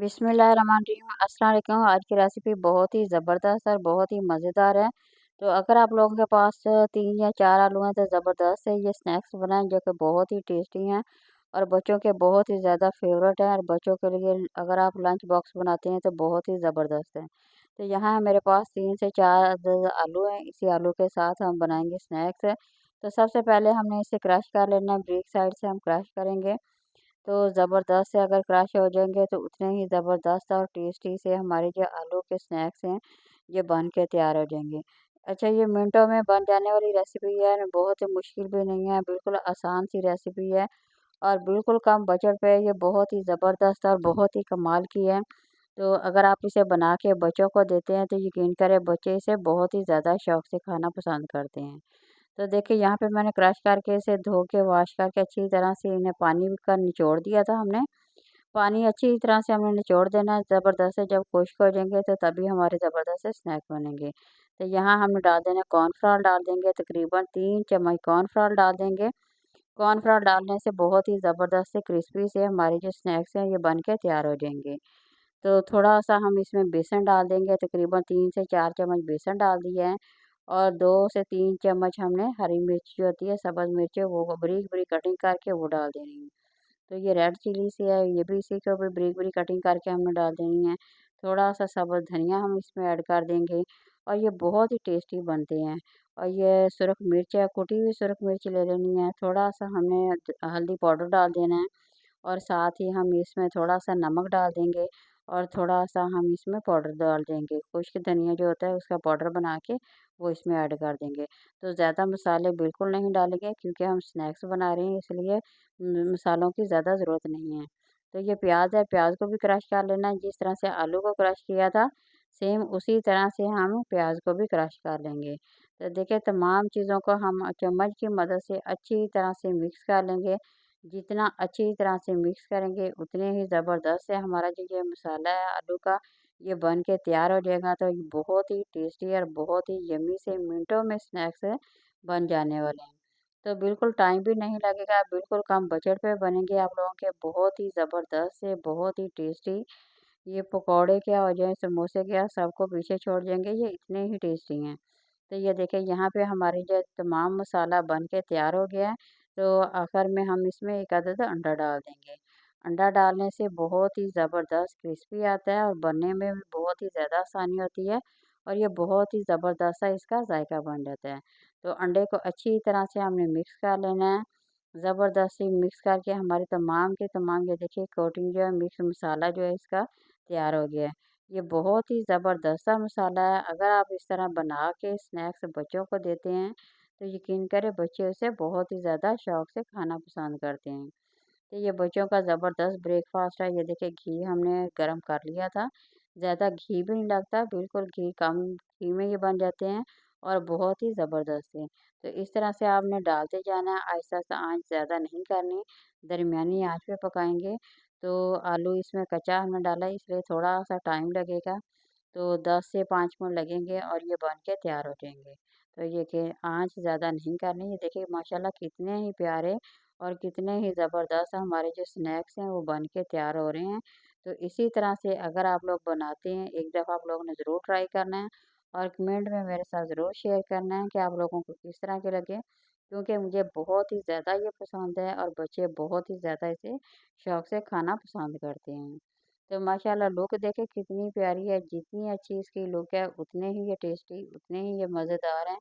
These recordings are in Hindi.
बिस्मिल्लाहिर्रहमानिर्रहीम। अस्सलाम वालेकुम। आज की रेसिपी बहुत ही ज़बरदस्त और बहुत ही मज़ेदार है। तो अगर आप लोगों के पास 3 या 4 आलू हैं तो ज़बरदस्त है ये स्नैक्स बनाएँ जो कि बहुत ही टेस्टी हैं और बच्चों के बहुत ही ज़्यादा फ़ेवरेट हैं और बच्चों के लिए अगर आप लंच बॉक्स बनाते हैं तो बहुत ही ज़बरदस्त है। तो यहाँ मेरे पास 3 से 4 आलू हैं, इसी आलू के साथ हम बनाएँगे स्नैक्स। तो सबसे पहले हमने इसे क्रश कर लेना है, ब्रेक साइड से हम क्रश करेंगे। तो ज़बरदस्त से अगर क्रश हो जाएँगे तो उतने ही ज़बरदस्त और टेस्टी से हमारे जो आलू के स्नैक्स हैं, ये बन के तैयार हो जाएँगे। अच्छा ये मिनटों में बन जाने वाली रेसिपी है, बहुत ही मुश्किल भी नहीं है, बिल्कुल आसान सी रेसिपी है और बिल्कुल कम बजट पे ये बहुत ही ज़बरदस्त और बहुत ही कमाल की है। तो अगर आप इसे बना के बच्चों को देते हैं तो यकीन करें बच्चे इसे बहुत ही ज़्यादा शौक से खाना पसंद करते हैं। तो देखिए यहाँ पे मैंने क्रश करके इसे धो के वॉश करके अच्छी तरह से इन्हें पानी का निचोड़ दिया था हमने। पानी अच्छी तरह से हमने निचोड़ देना है ज़बरदस्त से, जब खुश्क हो जाएँगे तो तभी हमारे ज़बरदस्त से स्नैक बनेंगे। तो यहाँ हमने डाल देना कॉर्नफ्लोर डाल देंगे, तकरीबन 3 चम्मच कॉर्नफ्लोर डाल देंगे। कॉर्नफ्लोर डालने से बहुत ही ज़बरदस्त से क्रिस्पी से हमारे जो स्नैक्स हैं ये बन के तैयार हो जाएँगे। तो थोड़ा-सा हम इसमें बेसन डाल देंगे, तकरीबन 3 से 4 चम्मच बेसन डाल दिया है और 2 से 3 चम्मच हमने हरी मिर्च जो होती है सब्ज़ मिर्च वो बारीक-बारीक कटिंग करके वो डाल देनी है। तो ये रेड चिलीज़ है, ये भी इसी को भी बारीक-बारीक कटिंग करके हमने डाल देनी है। थोड़ा-सा सब्ज़ धनिया हम इसमें ऐड कर देंगे और ये बहुत ही टेस्टी बनते हैं। और ये सुरख मिर्च है, कुटी हुई सुरख मिर्च ले लेनी है, थोड़ा-सा हमने हल्दी पाउडर डाल देना है और साथ ही हम इसमें थोड़ा-सा नमक डाल देंगे और थोड़ा-सा हम इसमें पाउडर डाल देंगे। खुश्क धनिया जो होता है उसका पाउडर बना के वो इसमें ऐड कर देंगे। तो ज़्यादा मसाले बिल्कुल नहीं डालेंगे क्योंकि हम स्नैक्स बना रहे हैं इसलिए मसालों की ज़्यादा ज़रूरत नहीं है। तो ये प्याज़ है, प्याज़ को भी क्रश कर लेना है जिस तरह से आलू को क्रश किया था, सेम उसी तरह से हम प्याज़ को भी क्रश कर लेंगे। तो देखिए तमाम चीज़ों को हम चम्मच की मदद से अच्छी तरह से मिक्स कर लेंगे। जितना अच्छी तरह से मिक्स करेंगे उतने ही ज़बरदस्त से हमारा जो ये मसाला है आलू का ये बन के तैयार हो जाएगा। तो ये बहुत ही टेस्टी और बहुत ही यम्मी से मिनटों में स्नैक्स बन जाने वाले हैं। तो बिल्कुल टाइम भी नहीं लगेगा, बिल्कुल कम बजट पे बनेंगे आप लोगों के बहुत ही ज़बरदस्त से बहुत ही टेस्टी। ये पकौड़े क्या हो जाए, समोसे क्या सबको पीछे छोड़ देंगे, ये इतने ही टेस्टी हैं। तो ये देखिए यहाँ पे हमारी जो तमाम मसाला बन के तैयार हो गया है। तो आखिर में हम इसमें एक अदद अंडा डाल देंगे। अंडा डालने से बहुत ही ज़बरदस्त क्रिस्पी आता है और बनने में भी बहुत ही ज़्यादा आसानी होती है और ये बहुत ही ज़बरदस्त सा इसका जायका बन जाता है। तो अंडे को अच्छी तरह से हमने मिक्स कर लेना है। ज़बरदस्ती मिक्स करके हमारे तमाम के तमाम ये देखिए कोटिंग जो है मिक्स मसाला जो है इसका तैयार हो गया है। ये बहुत ही ज़बरदस्त सा मसाला है, अगर आप इस तरह बना के स्नैक्स बच्चों को देते हैं तो यकीन करें बच्चे उसे बहुत ही ज़्यादा शौक से खाना पसंद करते हैं। तो ये बच्चों का ज़बरदस्त ब्रेकफ़ास्ट है। ये देखिए घी हमने गरम कर लिया था, ज़्यादा घी भी नहीं लगता, बिल्कुल घी कम घी में ये बन जाते हैं और बहुत ही ज़बरदस्त है। तो इस तरह से आपने डालते जाना है, आहिस्ता-आहिस्ता आँच ज़्यादा नहीं करनी, दरमियानी आँच पे पकाएँगे। तो आलू इसमें कच्चा हमने डाला है इसलिए थोड़ा-सा टाइम लगेगा, तो 10 से 5 मिनट लगेंगे और ये बन के तैयार हो जाएँगे। तो ये कि आँच ज़्यादा नहीं करनी। ये देखिए माशाल्लाह कितने ही प्यारे और कितने ही ज़बरदस्त हमारे जो स्नैक्स हैं वो बन के तैयार हो रहे हैं। तो इसी तरह से अगर आप लोग बनाते हैं, एक दफ़ा आप लोगों ने ज़रूर ट्राई करना है और कमेंट में मेरे साथ ज़रूर शेयर करना है कि आप लोगों को किस तरह के लगे। क्योंकि मुझे बहुत ही ज़्यादा ये पसंद है और बच्चे बहुत ही ज़्यादा इसे शौक से खाना पसंद करते हैं। तो माशाल्लाह लुक देखें कितनी प्यारी है, जितनी अच्छी इसकी लुक है उतने ही ये टेस्टी, उतने ही ये मज़ेदार हैं।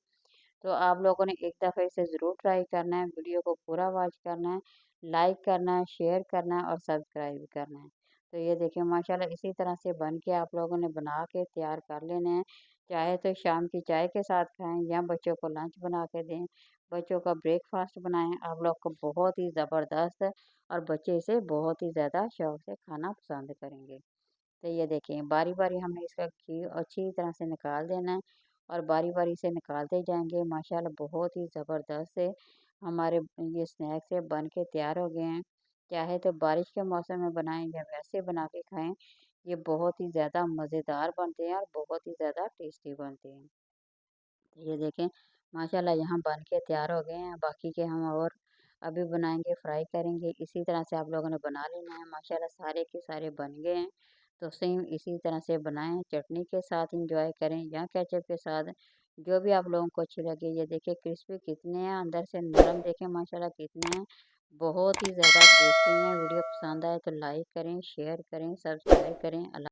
तो आप लोगों ने एक दफ़ा इसे ज़रूर ट्राई करना है, वीडियो को पूरा वॉच करना है, लाइक करना है, शेयर करना है और सब्सक्राइब करना है। तो ये देखिए माशाल्लाह इसी तरह से बन के आप लोगों ने बना के तैयार कर लेने हैं। चाहे तो शाम की चाय के साथ खाएँ या बच्चों को लंच बना के दें, बच्चों का ब्रेकफ़ास्ट बनाएँ, आप लोग को बहुत ही ज़बरदस्त और बच्चे इसे बहुत ही ज़्यादा शौक से खाना पसंद करेंगे। तो ये देखें बारी-बारी हमने इसका घी अच्छी तरह से निकाल देना है और बारी-बारी से निकालते जाएँगे। माशाल्लाह बहुत ही ज़बरदस्त से हमारे ये स्नैक्स है बन के तैयार हो गए हैं। चाहे तो बारिश के मौसम में बनाएँ या वैसे बना के खाएँ, ये बहुत ही ज़्यादा मज़ेदार बनते हैं और बहुत ही ज़्यादा टेस्टी बनते हैं। तो ये देखें माशाल्लाह यहाँ बन के तैयार हो गए हैं, बाकी के हम और अभी बनाएँगे, फ्राई करेंगे। इसी तरह से आप लोगों ने बना लेना है। माशाल्लाह सारे के सारे बन गए हैं। तो सेम इसी तरह से बनाएं, चटनी के साथ इंजॉय करें या केचप के साथ, जो भी आप लोगों को अच्छी लगे। ये देखिए क्रिस्पी कितने हैं, अंदर से नरम देखें माशाल्लाह कितने हैं, बहुत ही ज़्यादा टेस्टी हैं। वीडियो पसंद आए तो लाइक करें, शेयर करें, सब्सक्राइब करें। अल्लाह